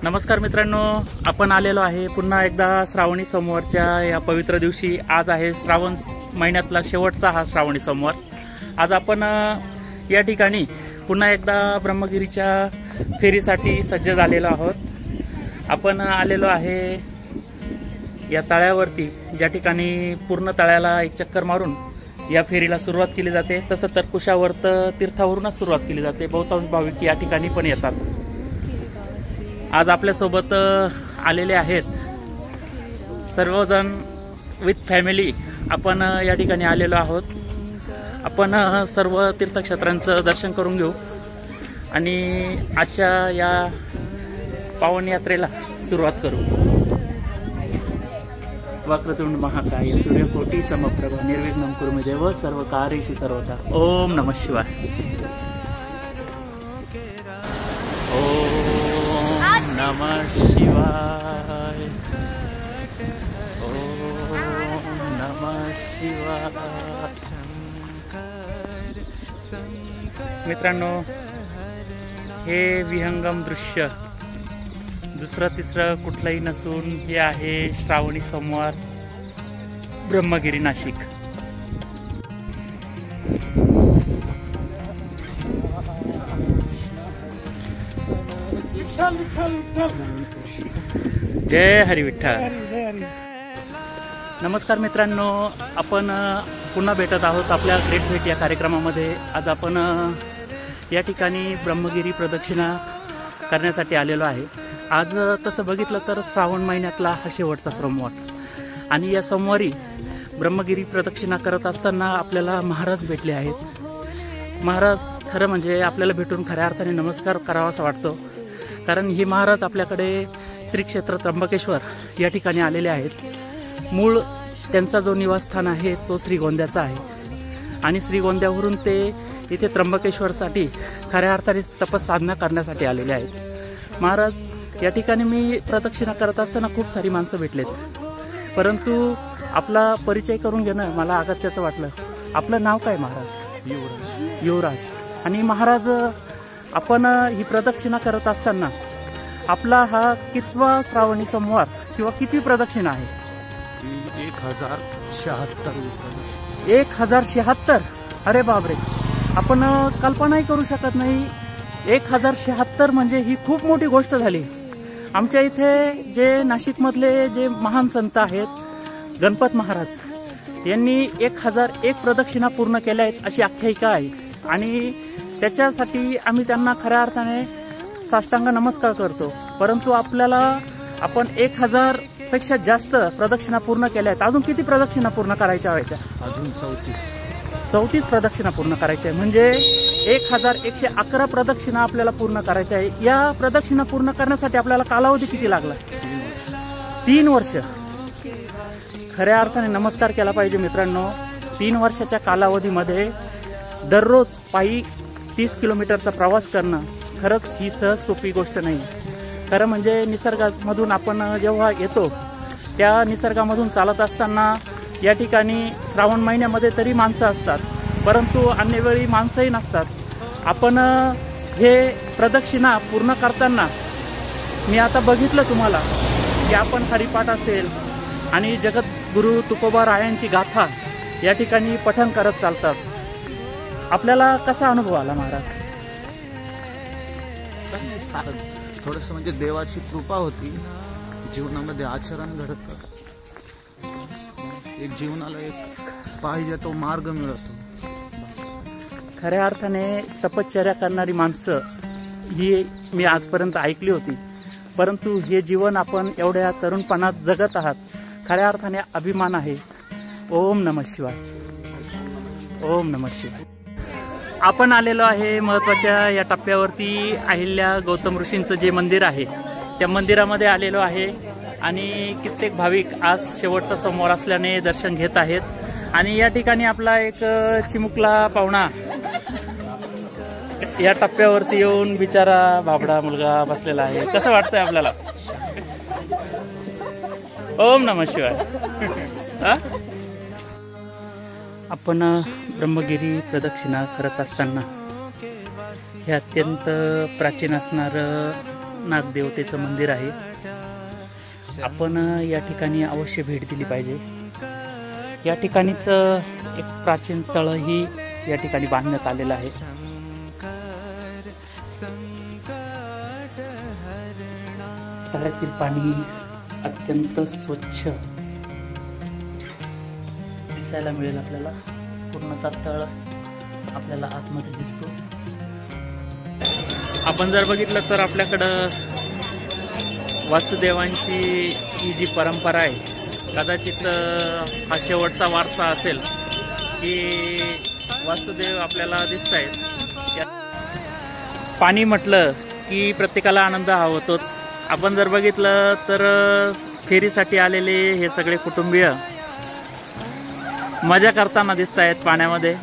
नमस्कार मित्रांनो, आपण आलेलो आहे पुन्हा एकदा श्रावणी सोमवारच्या या पवित्र दिवशी। आज आहे श्रावण महिन्यातला शेवटचा हा श्रावणी सोमवार। आज आपण या ठिकाणी पुन्हा एकदा ब्रह्मगिरीच्या फेरीसाठी सज्ज झालेलो आहोत। आपण आलेलो आहे या तळ्यावरती, ज्या ठिकाणी पूर्ण तळ्याला एक चक्कर मारून या फेरीला सुरुवात केली जाते। तसं तर कुशावर्त तीर्थावरूनच सुरुवात केली जाते। बहुतांश भाविक या ठिकाणी पण येतात। आज आपल्या सोबत आलेले आहेत सर्वजण विथ फॅमिली। आपण या ठिकाणी आलेलो आहोत। आपण सर्व तीर्थक्षेत्रांचं दर्शन करून घेऊ आणि आजच्या या पावन यात्रेला सुरुवात करू। वक्रतुंड महाकाय सूर्यकोटि समप्रभ निर्विघ्नं कुरु मे देव सर्वकार्येषु सर्वदा। ओम नमः शिवाय। नमः शिवाय। ओम नमः शिवाय। मित्रांनो, हे विहंगम दृश्य दुसरं तिसरं कुठलंही नसून हे आहे श्रावणी सोमवार ब्रह्मगिरी नाशिक। जय हरी विठ्ठल। नमस्कार मित्रांनो, आपण पुन्हा भेटत आहोत आपल्या ग्रेट भेट या कार्यक्रमामध्ये। आज आपण या ठिकाणी ब्रह्मगिरी प्रदक्षिणा करण्यासाठी आलेलो आहे। आज तसं बघितलं तर श्रावण महिन्यातला हा शेवटचा सोमवार आणि या सोमवारी ब्रह्मगिरी प्रदक्षिणा करत असताना आपल्याला महाराज भेटले आहेत। महाराज खरं म्हणजे आपल्याला भेटून खऱ्या अर्थाने नमस्कार करावासा वाटतो, कारण हे महाराज आपल्याकडे श्री क्षेत्र त्र्यंबकेश्वर या ठिकाणी आलेले आहेत। मूळ त्यांचा जो निवासस्थान आहे तो श्रीगोंद्याचा आहे आणि श्रीगोंद्यावरून ते इथे त्र्यंबकेश्वरसाठी खऱ्या अर्थाने तपसाधना करण्यासाठी आलेले आहेत। महाराज या ठिकाणी मी प्रदक्षिणा करत असताना खूप सारी माणसं भेटलेत, परंतु आपला परिचय करून घेणं मला अगत्याचं वाटलं। आपलं नाव काय महाराज? युवराज। युवराज। आणि महाराज, आपण ही प्रदक्षिणा करत असताना आपला हा कितवा श्रावणी सोमवार किंवा किती प्रदक्षिणा आहे? 1076। 1076? अरे बापरे, आपण कल्पनाही करू शकत नाही। 1076 म्हणजे ही खूप मोठी गोष्ट झाली। आमच्या इथे जे नाशिकमधले जे महान संत आहेत गणपत महाराज, यांनी 1001 प्रदक्षिणा पूर्ण केल्या आहेत अशी आख्यायिका आहे आणि त्याच्यासाठी आम्ही त्यांना खऱ्या अर्थाने साष्टांग नमस्कार करतो। परंतु आपण 1000 पेक्षा जास्त प्रदक्षिणा पूर्ण केल्या आहेत। अजून किती प्रदक्षिणा पूर्ण करायच्या आहेत? अजून 34 प्रदक्षिणा पूर्ण करायच्या आहे, म्हणजे 1111 प्रदक्षिणा आपल्याला पूर्ण करायच्या आहे। या प्रदक्षिणा पूर्ण करण्यासाठी आपल्याला कालावधी किती लागला? 3 वर्ष। खऱ्या अर्थाने नमस्कार केला पाहिजे मित्रांनो। 3 वर्षाच्या कालावधीमध्ये दररोज पायी 30 किलोमीटरचा प्रवास करणं खरंच ही सहज सोपी गोष्ट नाही। खरं म्हणजे निसर्गामधून आपण जेव्हा येतो त्या निसर्गामधून चालत असताना या ठिकाणी श्रावण महिन्यामध्ये तरी माणसं असतात, परंतु अन्य वेळी माणसंही नसतात। आपण हे प्रदक्षिणा पूर्ण करताना मी आता बघितलं तुम्हाला की आपण हरिपाठ असेल आणि जगद्गुरु तुकोबा रायांची गाथा या ठिकाणी पठण करत चालतात। आपल्याला कसा अनुभव आला महाराज? थोडंसं म्हणजे देवाची कृपा होती, जीवनामध्ये आचरण घडतं, एक जीवनाला एक पाहिजे तो मार्ग मिळतो। खऱ्या अर्थाने तपश्चर्या करणारी माणसं ही मी आजपर्यंत ऐकली होती, परंतु हे जीवन आपण एवढ्या तरुणपणात जगत आहात, खऱ्या अर्थाने अभिमान आहे। ओम नमः शिवाय। ओम नमः शिवाय। आपण आलेलो आहे महत्त्वाच्या या टप्प्यावरती। अहिल्या गौतम ऋषींचं जे मंदिर आहे त्या मंदिरामध्ये आलेलो आहे आणि कित्येक भाविक आज शेवटचा सोमवार असल्याने दर्शन घेत आहेत। आणि या ठिकाणी आपला एक चिमुकला पाहुणा या टप्प्यावरती येऊन बिचारा बाबडा मुलगा बसलेला आहे। कसं वाटतंय आपल्याला? ओम नमः शिवाय। आपण ब्रह्मगिरी प्रदक्षिणा करत असताना हे अत्यंत प्राचीन असणारं नागदेवतेचं मंदिर आहे. आपण या ठिकाणी अवश्य भेट दिली पाहिजे. या ठिकाणीच एक प्राचीन तळही या ठिकाणी बांधण्यात आलेलं आहे. तळ्यातील पाणी अत्यंत स्वच्छ दिसायला मिळेल आपल्याला. पूर्णतः तळ आपल्याला आतमध्ये दिसतो. आपण जर बघितलं तर आपल्याकडं वासुदेवांची ही जी परंपरा आहे, कदाचित हा शेवटचा वारसा असेल की वासुदेव आपल्याला दिसत आहेत. पाणी म्हटलं की प्रत्येकाला आनंद हा होतोच. आपण जर बघितलं तर फेरीसाठी आलेले हे सगळे कुटुंबीय मजा करताना दिसत आहेत पाण्यामध्ये.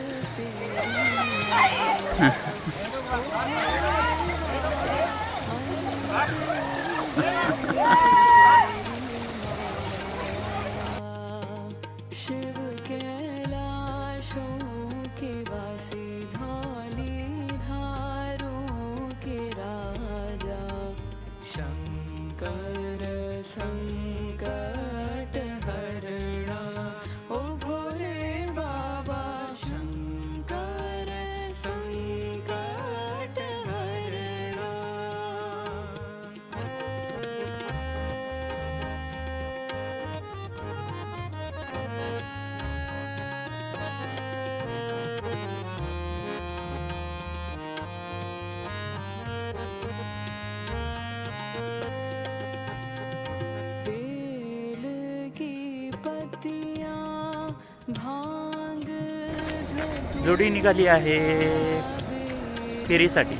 शिव कैलाशों के वासी धौली धारों के राजा शंकर संकट हरणा ओ भोले बाबा शंकर संकट हरणा. बेल की पत्तियां भांग जोडी निघाली आहे फेरीसाठी.